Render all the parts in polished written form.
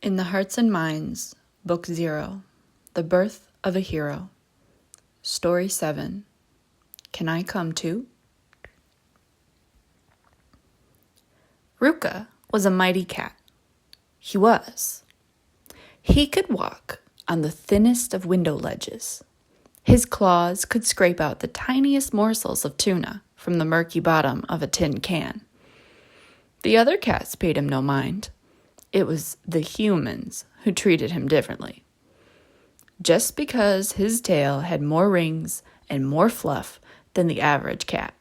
In the Hearts and Minds, Book 0, The Birth of a Hero, Story 7, Can I Come Too? Ruka was a mighty cat. He was. He could walk on the thinnest of window ledges. His claws could scrape out the tiniest morsels of tuna from the murky bottom of a tin can. The other cats paid him no mind. It was the humans who treated him differently. Just because his tail had more rings and more fluff than the average cat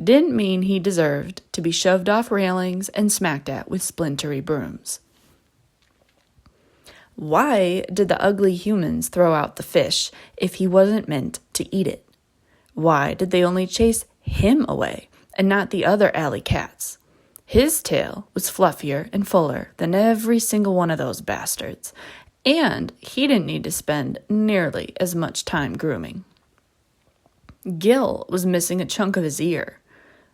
didn't mean he deserved to be shoved off railings and smacked at with splintery brooms. Why did the ugly humans throw out the fish if he wasn't meant to eat it? Why did they only chase him away and not the other alley cats? His tail was fluffier and fuller than every single one of those bastards, and he didn't need to spend nearly as much time grooming. Gil was missing a chunk of his ear.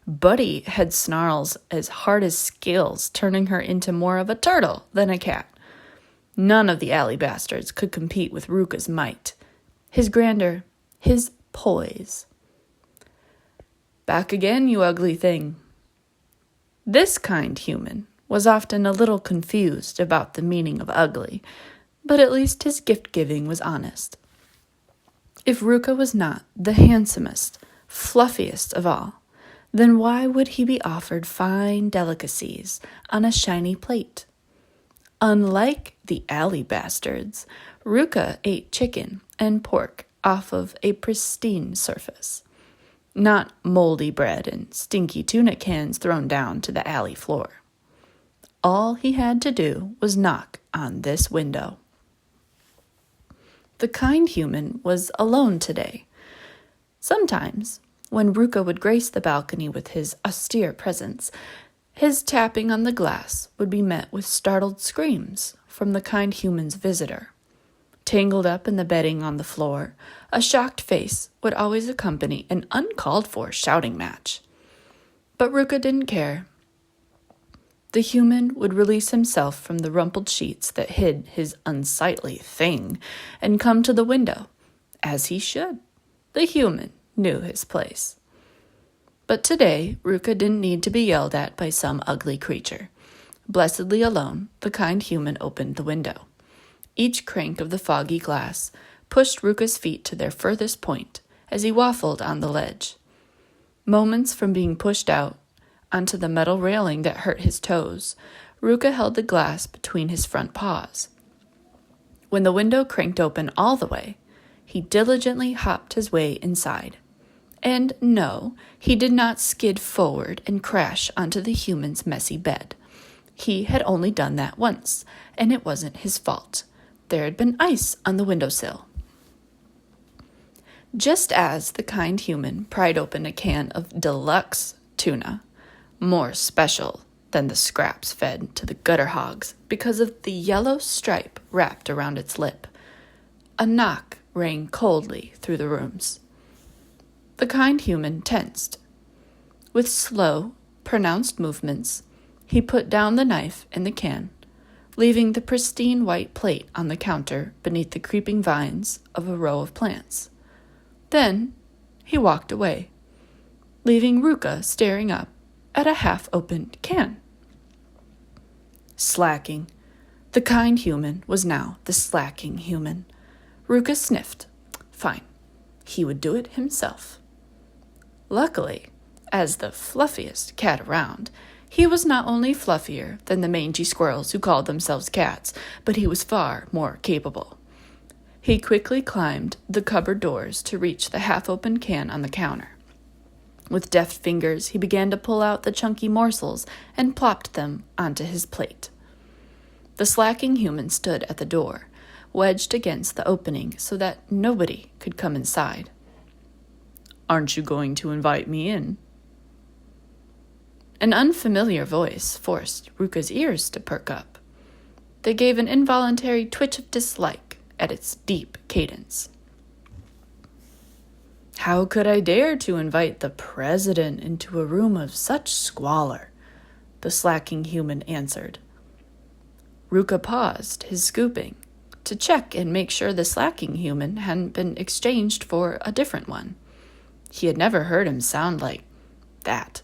Buddy had snarls as hard as scales, turning her into more of a turtle than a cat. None of the alley bastards could compete with Ruka's might, his grandeur, his poise. Back again, you ugly thing. This kind human was often a little confused about the meaning of ugly, but at least his gift-giving was honest. If Ruka was not the handsomest, fluffiest of all, then why would he be offered fine delicacies on a shiny plate? Unlike the alley bastards, Ruka ate chicken and pork off of a pristine surface, not moldy bread and stinky tuna cans thrown down to the alley floor. All he had to do was knock on this window. The kind human was alone today. Sometimes, when Ruka would grace the balcony with his austere presence, his tapping on the glass would be met with startled screams from the kind human's visitor. Tangled up in the bedding on the floor, a shocked face would always accompany an uncalled-for shouting match. But Ruka didn't care. The human would release himself from the rumpled sheets that hid his unsightly thing and come to the window, as he should. The human knew his place. But today, Ruka didn't need to be yelled at by some ugly creature. Blessedly alone, the kind human opened the window. Each crank of the foggy glass pushed Ruka's feet to their furthest point as he waffled on the ledge. Moments from being pushed out onto the metal railing that hurt his toes, Ruka held the glass between his front paws. When the window cranked open all the way, he diligently hopped his way inside. And no, he did not skid forward and crash onto the human's messy bed. He had only done that once, and it wasn't his fault. There had been ice on the windowsill. Just as the kind human pried open a can of deluxe tuna, more special than the scraps fed to the gutter hogs because of the yellow stripe wrapped around its lip, a knock rang coldly through the rooms. The kind human tensed. With slow, pronounced movements, he put down the knife in the can, leaving the pristine white plate on the counter beneath the creeping vines of a row of plants. Then he walked away, leaving Ruka staring up at a half-opened can. Slacking. The kind human was now the slacking human. Ruka sniffed. Fine. He would do it himself. Luckily, as the fluffiest cat around, he was not only fluffier than the mangy squirrels who called themselves cats, but he was far more capable. He quickly climbed the cupboard doors to reach the half-open can on the counter. With deft fingers, he began to pull out the chunky morsels and plopped them onto his plate. The slacking human stood at the door, wedged against the opening so that nobody could come inside. "Aren't you going to invite me in?" An unfamiliar voice forced Ruka's ears to perk up. They gave an involuntary twitch of dislike at its deep cadence. "How could I dare to invite the president into a room of such squalor?" the slacking human answered. Ruka paused his scooping to check and make sure the slacking human hadn't been exchanged for a different one. He had never heard him sound like that.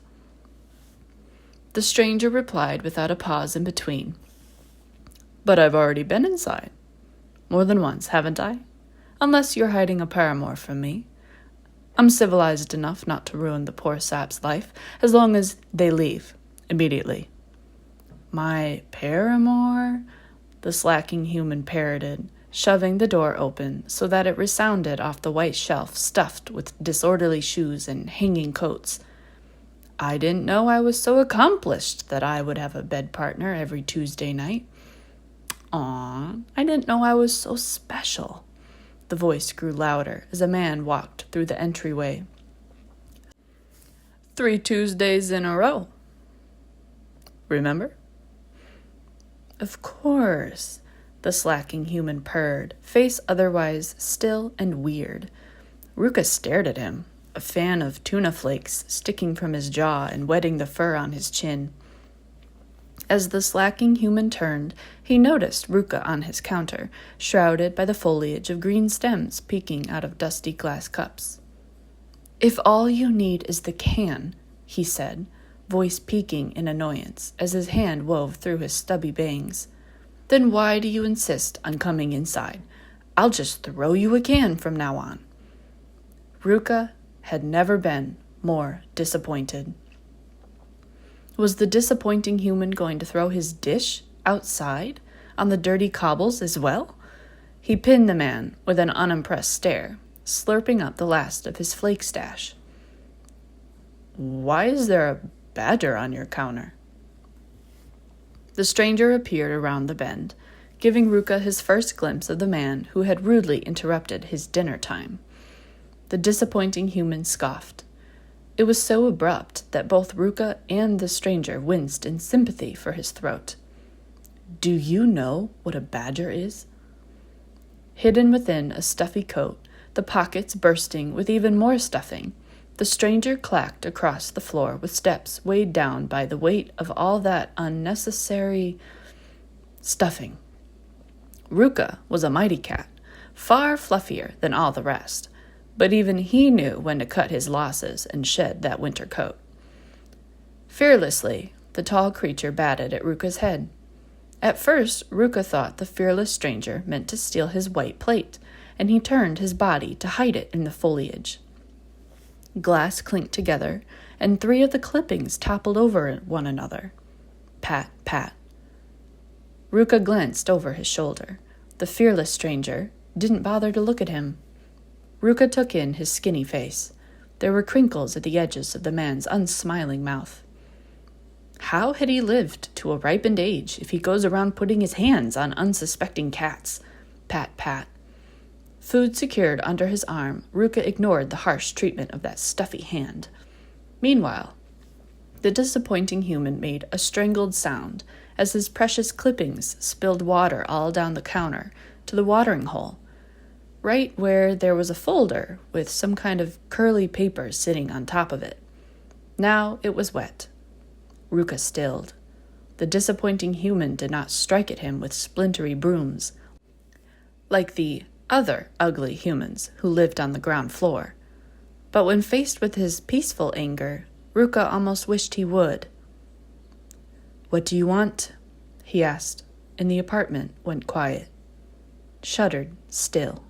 The stranger replied without a pause in between. But I've already been inside. More than once, haven't I? Unless you're hiding a paramour from me. I'm civilized enough not to ruin the poor sap's life, as long as they leave immediately. My paramour? The slacking human parroted, shoving the door open so that it resounded off the white shelf stuffed with disorderly shoes and hanging coats. I didn't know I was so accomplished that I would have a bed partner every Tuesday night. Aw, I didn't know I was so special. The voice grew louder as a man walked through the entryway. 3 Tuesdays in a row. Remember? Of course, the slacking human purred, face otherwise still and weird. Ruka stared at him, a fan of tuna flakes sticking from his jaw and wetting the fur on his chin. As the slacking human turned, he noticed Ruka on his counter, shrouded by the foliage of green stems peeking out of dusty glass cups. If all you need is the can, he said, voice peaking in annoyance as his hand wove through his stubby bangs, then why do you insist on coming inside? I'll just throw you a can from now on. Ruka had never been more disappointed. Was the disappointing human going to throw his dish outside on the dirty cobbles as well? He pinned the man with an unimpressed stare, slurping up the last of his flake stash. Why is there a badger on your counter? The stranger appeared around the bend, giving Ruka his first glimpse of the man who had rudely interrupted his dinner time. The disappointing human scoffed. It was so abrupt that both Ruka and the stranger winced in sympathy for his throat. Do you know what a badger is? Hidden within a stuffy coat, the pockets bursting with even more stuffing, the stranger clacked across the floor with steps weighed down by the weight of all that unnecessary stuffing. Ruka was a mighty cat, far fluffier than all the rest, but even he knew when to cut his losses and shed that winter coat. Fearlessly, the tall creature batted at Ruka's head. At first, Ruka thought the fearless stranger meant to steal his white plate, and he turned his body to hide it in the foliage. Glass clinked together, and 3 of the clippings toppled over one another. Pat, pat. Ruka glanced over his shoulder. The fearless stranger didn't bother to look at him. Ruka took in his skinny face. There were crinkles at the edges of the man's unsmiling mouth. How had he lived to a ripened age if he goes around putting his hands on unsuspecting cats? Pat, pat. Food secured under his arm, Ruka ignored the harsh treatment of that stuffy hand. Meanwhile, the disappointing human made a strangled sound as his precious clippings spilled water all down the counter to the watering hole, right where there was a folder with some kind of curly paper sitting on top of it. Now it was wet. Ruka stilled. The disappointing human did not strike at him with splintery brooms, like the other ugly humans who lived on the ground floor. But when faced with his peaceful anger, Ruka almost wished he would. "What do you want?" he asked, and the apartment went quiet, shuttered still.